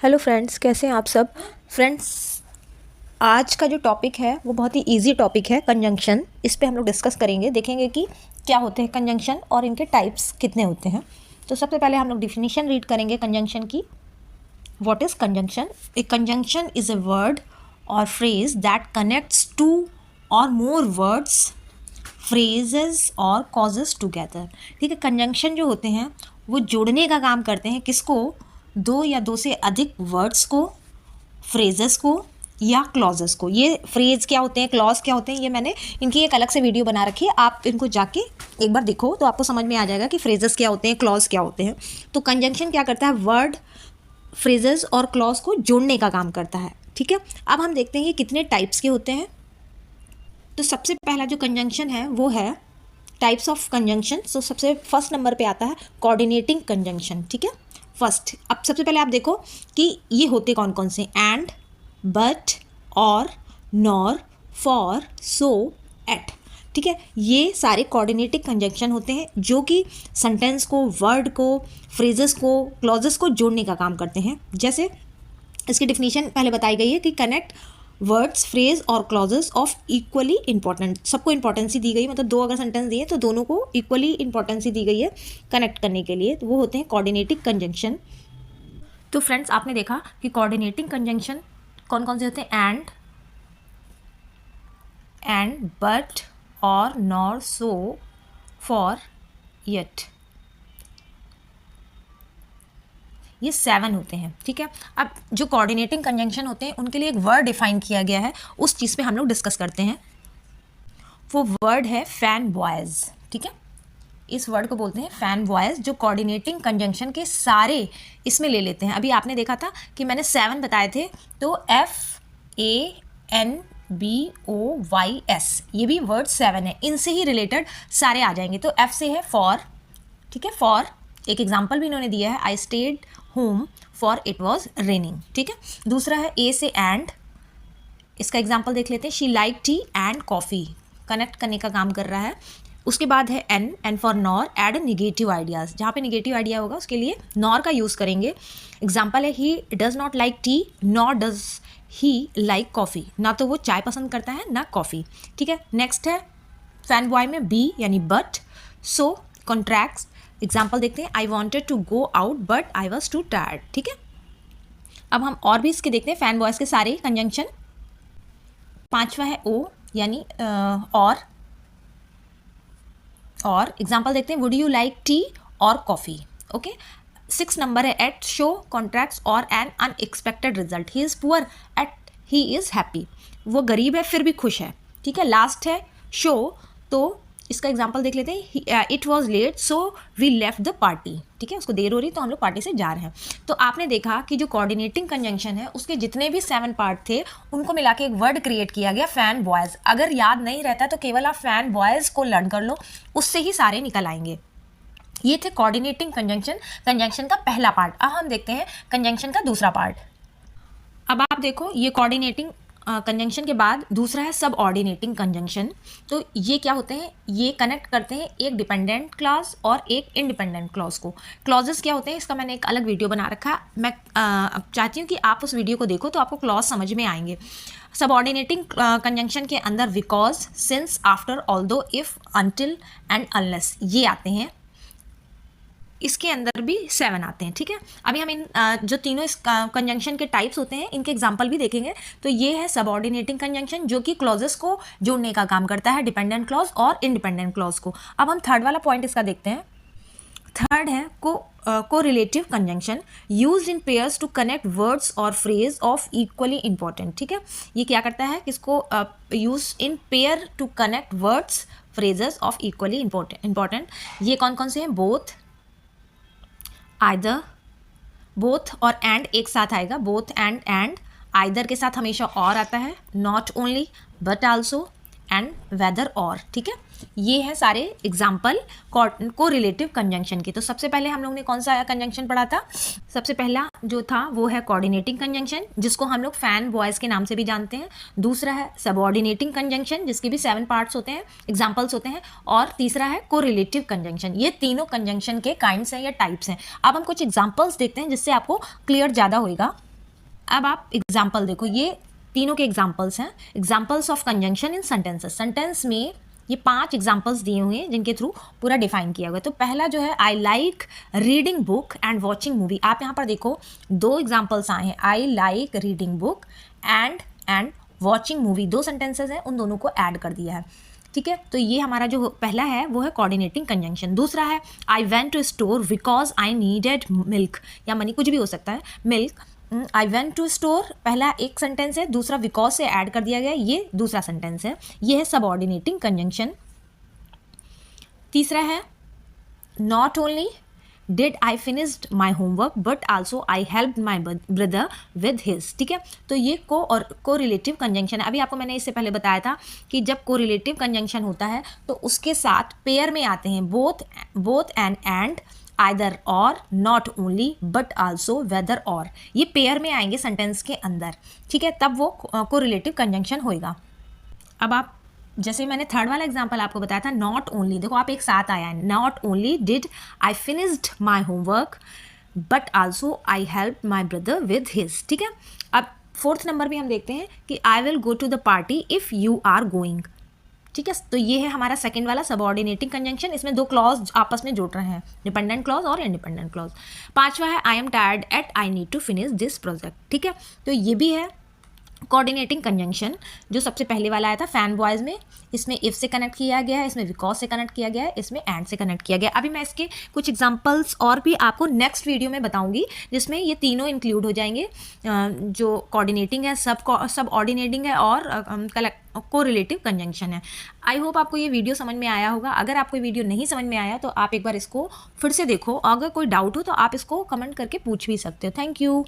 Hello friends, कैसे हैं आप सब। फ्रेंड्स, आज का जो टॉपिक है वो बहुत ही इजी टॉपिक है, कंजंक्शन। इस पे हम लोग डिस्कस करेंगे, देखेंगे कि क्या होते हैं कंजंक्शन और इनके टाइप्स कितने होते हैं। तो सबसे पहले हम लोग डिफिनीशन रीड करेंगे कंजंक्शन की। What is conjunction? A conjunction is a word और फ्रेज दैट कनेक्ट्स टू और मोर वर्ड्स, फ्रेजेस और कॉजेस टुगेदर। ठीक है, कंजंक्शन जो होते हैं वो जोड़ने का काम करते हैं। किसको? दो या दो से अधिक वर्ड्स को, फ्रेजेस को या क्लॉजेस को। ये फ्रेज क्या होते हैं, क्लॉज क्या होते हैं, ये मैंने इनकी एक अलग से वीडियो बना रखी है, आप इनको जाके एक बार देखो तो आपको समझ में आ जाएगा कि फ्रेजेस क्या होते हैं, क्लॉज क्या होते हैं। तो कंजंक्शन क्या करता है? वर्ड, फ्रेजेस और क्लॉज को जोड़ने का काम करता है। ठीक है, अब हम देखते हैं कि कितने टाइप्स के होते हैं। तो सबसे पहला जो कंजंक्शन है वो है टाइप्स ऑफ कंजंक्शन। तो सबसे फर्स्ट नंबर पे आता है कोऑर्डिनेटिंग कंजंक्शन। ठीक है, फर्स्ट। अब सबसे पहले आप देखो कि ये होते कौन कौन से। एंड, बट, और, नॉर, फॉर, सो, एट। ठीक है, ये सारे कोऑर्डिनेटिंग कंजंक्शन होते हैं जो कि सेंटेंस को, वर्ड को, फ्रेजेस को, क्लॉजेस को जोड़ने का काम करते हैं। जैसे इसकी डिफिनीशन पहले बताई गई है कि कनेक्ट वर्ड्स, फ्रेज और क्लॉजेस ऑफ इक्वली इंपॉर्टेंट। सबको इंपॉर्टेंसी दी गई, मतलब दो अगर सेंटेंस दिए तो दोनों को इक्वली इंपॉर्टेंसी दी गई है कनेक्ट करने के लिए। तो वो होते हैं कोऑर्डिनेटिंग कंजंक्शन। तो फ्रेंड्स, आपने देखा कि कोऑर्डिनेटिंग कंजंक्शन कौन कौन से होते हैं? एंड, बट, और, नॉर, सो, फॉर, येट। ये 7 होते हैं। ठीक है, अब जो कोऑर्डिनेटिंग कंजंक्शन होते हैं उनके लिए एक वर्ड डिफाइन किया गया है, उस चीज़ पे हम लोग डिस्कस करते हैं। वो वर्ड है फैन बॉयज़। ठीक है, इस वर्ड को बोलते हैं फैन बॉयज़, जो कोऑर्डिनेटिंग कंजंक्शन के सारे इसमें ले लेते हैं। अभी आपने देखा था कि मैंने 7 बताए थे, तो FANBOYS, ये भी वर्ड 7 है, इनसे ही रिलेटेड सारे आ जाएंगे। तो F से है फॉर। ठीक है, फॉर एक एग्जाम्पल भी इन्होंने दिया है, I stayed home for it was raining. ठीक है, दूसरा है ए से एंड, इसका एग्जाम्पल देख लेते हैं। She like tea and coffee, connect करने का काम कर रहा है। उसके बाद है N for nor, add negative ideas. जहाँ पे निगेटिव आइडिया होगा उसके लिए नॉर का यूज़ करेंगे। एग्जाम्पल है he does not like T nor does he like coffee, ना तो वो चाय पसंद करता है ना कॉफ़ी। ठीक है, नेक्स्ट है फैन बॉय में बी यानी बट, सो, कॉन्ट्रैक्ट्स। एग्जाम्पल देखते हैं, I wanted to go out but I was too tired. ठीक है, अब हम और भी इसके देखते हैं फैन बॉयज़ के सारे कंजंक्शन। पांचवा है ओ यानी और एग्जाम्पल देखते हैं, वुड यू लाइक टी और कॉफ़ी। ओके, 6 नंबर है एट, शो, कॉन्ट्रैक्ट्स और an unexpected result. He is poor yet he is happy, वो गरीब है फिर भी खुश है। ठीक है, लास्ट है शो, तो इसका एग्जाम्पल देख लेते हैं, it was late so we left the party. ठीक है, उसको देर हो रही तो हम लोग पार्टी से जा रहे हैं। तो आपने देखा कि जो कोऑर्डिनेटिंग कंजंक्शन है उसके जितने भी 7 पार्ट थे उनको मिला के एक वर्ड क्रिएट किया गया, फैन बॉयज़। अगर याद नहीं रहता तो केवल आप फैन बॉयज़ को लर्न कर लो, उससे ही सारे निकल आएंगे। ये थे कोऑर्डिनेटिंग कंजंक्शन, कंजंक्शन का पहला पार्ट। अब हम देखते हैं कंजंक्शन का दूसरा पार्ट। अब आप देखो, ये कोऑर्डिनेटिंग कंजंक्शन के बाद दूसरा है सब ऑर्डिनेटिंग कंजंक्शन। तो ये क्या होते हैं? ये कनेक्ट करते हैं एक डिपेंडेंट क्लॉज और एक इंडिपेंडेंट क्लॉज को। क्लॉजेस क्या होते हैं इसका मैंने एक अलग वीडियो बना रखा। मैं अब चाहती हूँ कि आप उस वीडियो को देखो तो आपको क्लॉज समझ में आएंगे। सब ऑर्डिनेटिंग कंजंक्शन के अंदर because, since, after, although, if, until and unless ये आते हैं। इसके अंदर भी 7 आते हैं। ठीक है, अभी हम इन जो तीनों इस कंजंक्शन के टाइप्स होते हैं इनके एग्जांपल भी देखेंगे। तो ये है सबऑर्डिनेटिंग कंजंक्शन जो कि क्लॉजेस को जोड़ने का काम करता है, डिपेंडेंट क्लॉज और इंडिपेंडेंट क्लॉज को। अब हम थर्ड वाला पॉइंट इसका देखते हैं। थर्ड है correlative conjunction, used in pairs to connect words और फ्रेज ऑफ इक्वली इंपॉर्टेंट। ठीक है, ये क्या करता है कि इसको use in pair to connect words, phrases of equally important. ये कौन कौन से हैं? बोथ, आइदर, बोथ और एंड एक साथ आएगा, बोथ एंड आइदर के साथ हमेशा और आता है, not only but also and whether और। ठीक है, ये है सारे एग्जाम्पल को रिलेटिव कंजंक्शन के। तो सबसे पहले हम लोग ने कौन सा कंजंक्शन पढ़ा था? सबसे पहला जो था वो है कोऑर्डिनेटिंग कंजंक्शन, जिसको हम लोग फैन बॉयज़ के नाम से भी जानते हैं। दूसरा है सबऑर्डिनेटिंग कंजंक्शन, जिसके भी 7 पार्ट्स होते हैं, एग्जाम्पल्स होते हैं। और तीसरा है कोरिलेटिव कंजंक्शन। ये तीनों कंजंक्शन के काइंड्स हैं या टाइप्स हैं। अब हम कुछ एग्जाम्पल्स देखते हैं जिससे आपको क्लियर ज़्यादा होगा। अब आप एग्जाम्पल देखो, ये तीनों के एग्जाम्पल्स हैं, examples of conjunction in sentences. Sentence में ये 5 एग्जाम्पल्स दिए हुए हैं जिनके थ्रू पूरा डिफाइन किया हुआ है। तो पहला जो है, I like reading book and watching movie. आप यहाँ पर देखो 2 एग्जाम्पल्स आए हैं, I like reading book and watching movie, 2 sentences हैं, उन दोनों को ऐड कर दिया है। ठीक है, तो ये हमारा जो पहला है वो है कोऑर्डिनेटिंग कंजंक्शन। दूसरा है, I went to store because I needed milk, या मनी, कुछ भी हो सकता है, milk. I went to store पहला एक सेंटेंस है, दूसरा बिकॉज से ऐड कर दिया गया, ये दूसरा सेंटेंस है, ये है सबऑर्डिनेटिंग कंजंक्शन। तीसरा है, not only did I finished my homework but also I help my brother with his. ठीक है, तो ये को रिलेटिव कंजंक्शन है। अभी आपको मैंने इससे पहले बताया था कि जब को रिलेटिव कंजंक्शन होता है तो उसके साथ पेयर में आते हैं बोथ एंड आइदर और, not only but also, whether और, ये पेयर में आएंगे सेंटेंस के अंदर। ठीक है, तब वो को रिलेटिव कंजंक्शन होएगा। अब आप, जैसे मैंने थर्ड वाला एग्जांपल आपको बताया था, नॉट ओनली, देखो आप एक साथ आया है, not only did I finished my homework but also I help my brother with his. ठीक है, अब 4th नंबर भी हम देखते हैं कि I will go to the party if you are going. ठीक है, तो ये है हमारा सेकंड वाला सबऑर्डिनेटिंग कंजंक्शन। इसमें 2 क्लॉज आपस में जोड़ रहे हैं, डिपेंडेंट क्लॉज और इंडिपेंडेंट क्लॉज। 5वां है, I am tired yet I need to finish this project. ठीक है, तो ये भी है कोऑर्डिनेटिंग कंजंक्शन, जो सबसे पहले वाला आया था फैन बॉयज़ में, इसमें इफ़ से कनेक्ट किया गया है, इसमें बिकॉज से कनेक्ट किया गया है, इसमें एंड से कनेक्ट किया गया। अभी मैं इसके कुछ एग्जांपल्स और भी आपको नेक्स्ट वीडियो में बताऊंगी, जिसमें ये तीनों इंक्लूड हो जाएंगे, जो कोऑर्डिनेटिंग है, सब ऑर्डिनेटिंग है और को रिलेटिव कंजंक्शन है। आई होप आपको ये वीडियो समझ में आया होगा। अगर आपको ये वीडियो नहीं समझ में आया तो आप एक बार इसको फिर से देखो, अगर कोई डाउट हो तो आप इसको कमेंट करके पूछ भी सकते हो। Thank you.